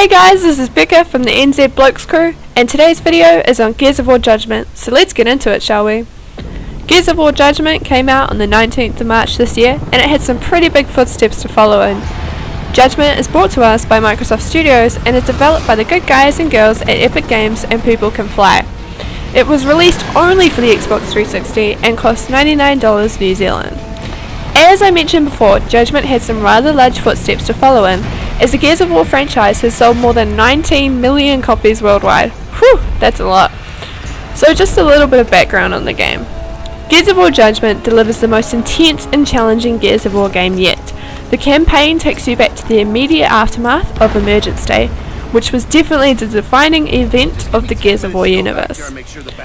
Hey guys, this is Becca from the NZBlokes crew, and today's video is on Gears of War Judgment, so let's get into it, shall we? Gears of War Judgment came out on the 19th of March this year, and it had some pretty big footsteps to follow in. Judgment is brought to us by Microsoft Studios and is developed by the good guys and girls at Epic Games and People Can Fly. It was released only for the Xbox 360 and cost $99 New Zealand. As I mentioned before, Judgment had some rather large footsteps to follow in, as the Gears of War franchise has sold more than 19 million copies worldwide. Whew, that's a lot. So just a little bit of background on the game. Gears of War Judgment delivers the most intense and challenging Gears of War game yet. The campaign takes you back to the immediate aftermath of Emergence Day, which was definitely the defining event of the Gears of War universe.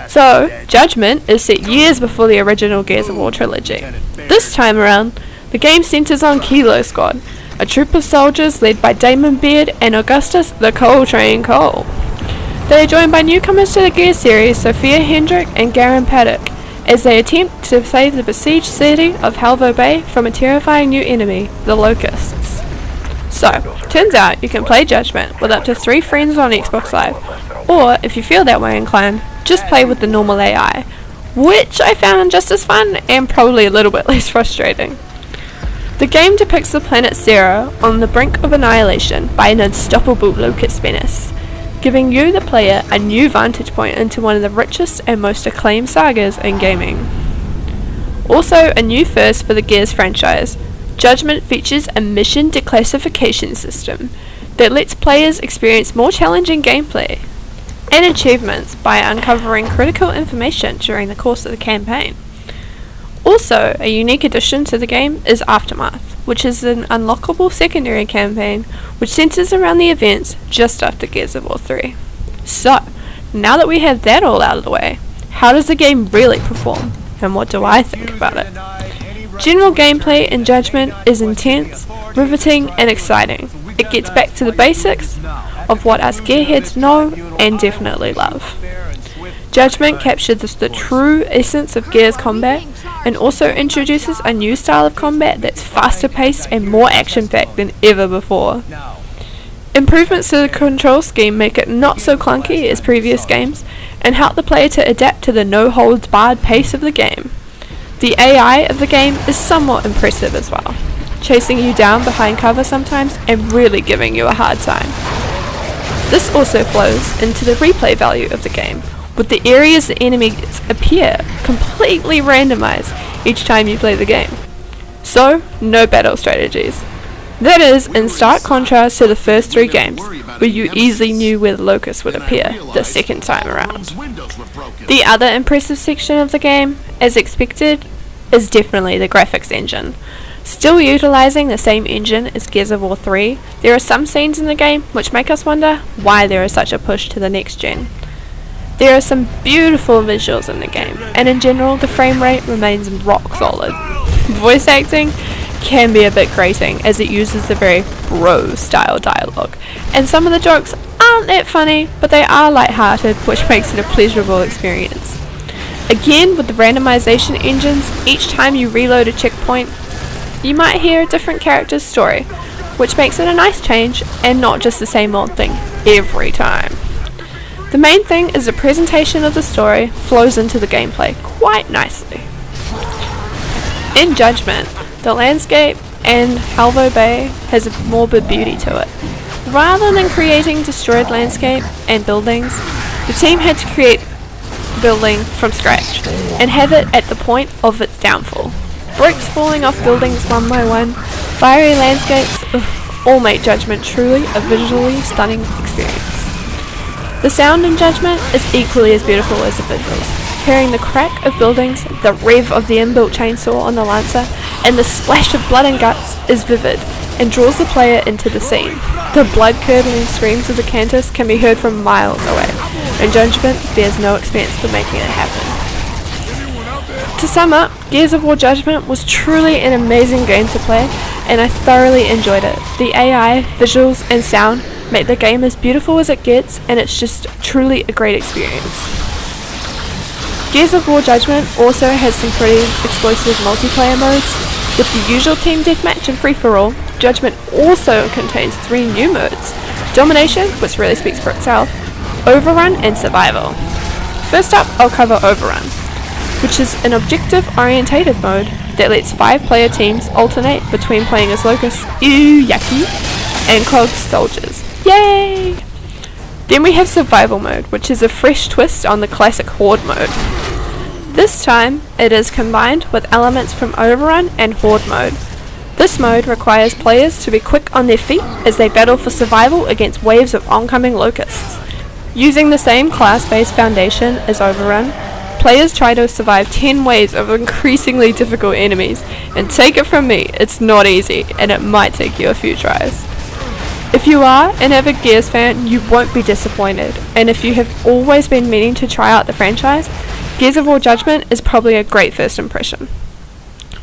So, Judgment is set years before the original Gears of War trilogy. This time around, the game centers on Kilo Squad, a troop of soldiers led by Damon Beard and Augustus the Coal Train Cole. They are joined by newcomers to the Gears series, Sophia Hendrick and Garen Paddock, as they attempt to save the besieged city of Halvo Bay from a terrifying new enemy, the Locusts. So, turns out you can play Judgment with up to 3 friends on Xbox Live, or if you feel that way inclined, just play with the normal AI, which I found just as fun and probably a little bit less frustrating. The game depicts the planet Zero on the brink of annihilation by an unstoppable locust menace, giving you, the player, a new vantage point into one of the richest and most acclaimed sagas in gaming. Also, a new first for the Gears franchise, Judgment features a mission declassification system that lets players experience more challenging gameplay and achievements by uncovering critical information during the course of the campaign. Also, a unique addition to the game is Aftermath, which is an unlockable secondary campaign which centers around the events just after Gears of War 3. So, now that we have that all out of the way, how does the game really perform, and what do I think about it? General gameplay in Judgment is intense, riveting and exciting. It gets back to the basics of what us gearheads know and definitely love. Judgment captures the true essence of Gears combat and also introduces a new style of combat that's faster paced and more action packed than ever before. Improvements to the control scheme make it not so clunky as previous games and help the player to adapt to the no holds barred pace of the game. The AI of the game is somewhat impressive as well, chasing you down behind cover sometimes and really giving you a hard time. This also flows into the replay value of the game, with the areas the enemies appear completely randomized each time you play the game. So, no battle strategies. That is in stark contrast to the first 3 games, where you easily knew where the Locusts would appear the second time around. The other impressive section of the game, as expected, is definitely the graphics engine. Still utilizing the same engine as Gears of War 3, there are some scenes in the game which make us wonder why there is such a push to the next gen. There are some beautiful visuals in the game, and in general the frame rate remains rock solid. Voice acting can be a bit grating as it uses the very bro style dialogue, and some of the jokes aren't that funny, but they are light-hearted, which makes it a pleasurable experience. Again, with the randomization engines, each time you reload a checkpoint, you might hear a different character's story, which makes it a nice change and not just the same old thing every time. The main thing is the presentation of the story flows into the gameplay quite nicely. In Judgment, the landscape and Halvo Bay has a morbid beauty to it. Rather than creating destroyed landscape and buildings, the team had to create building from scratch and have it at the point of its downfall. Bricks falling off buildings one by one, fiery landscapes, all make Judgment truly a visually stunning experience. The sound in Judgment is equally as beautiful as the visuals. Hearing the crack of buildings, the rev of the inbuilt chainsaw on the Lancer, and the splash of blood and guts is vivid and draws the player into the scene. The blood-curdling screams of the Cantus can be heard from miles away, and Judgment bears no expense for making it happen. To sum up, Gears of War Judgment was truly an amazing game to play, and I thoroughly enjoyed it. The AI, visuals, and sound make the game as beautiful as it gets, and it's just truly a great experience. Gears of War Judgment also has some pretty explosive multiplayer modes. With the usual team deathmatch and free-for-all, Judgment also contains 3 new modes, Domination, which really speaks for itself, Overrun, and Survival. First up, I'll cover Overrun, which is an objective-orientated mode that lets 5-player teams alternate between playing as Locusts, ew, yucky, and Clogged soldiers. Yay! Then we have Survival mode, which is a fresh twist on the classic Horde mode. This time, it is combined with elements from Overrun and Horde mode. This mode requires players to be quick on their feet as they battle for survival against waves of oncoming Locusts. Using the same class-based foundation as Overrun, players try to survive 10 waves of increasingly difficult enemies, and take it from me, it's not easy, and it might take you a few tries. If you are an avid Gears fan, you won't be disappointed, and if you have always been meaning to try out the franchise, Gears of War Judgment is probably a great first impression.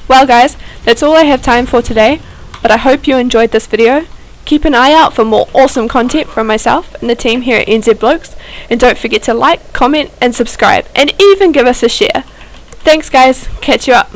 Well guys, that's all I have time for today, but I hope you enjoyed this video. Keep an eye out for more awesome content from myself and the team here at NZBlokes, and don't forget to like, comment and subscribe, and even give us a share. Thanks guys, catch you up.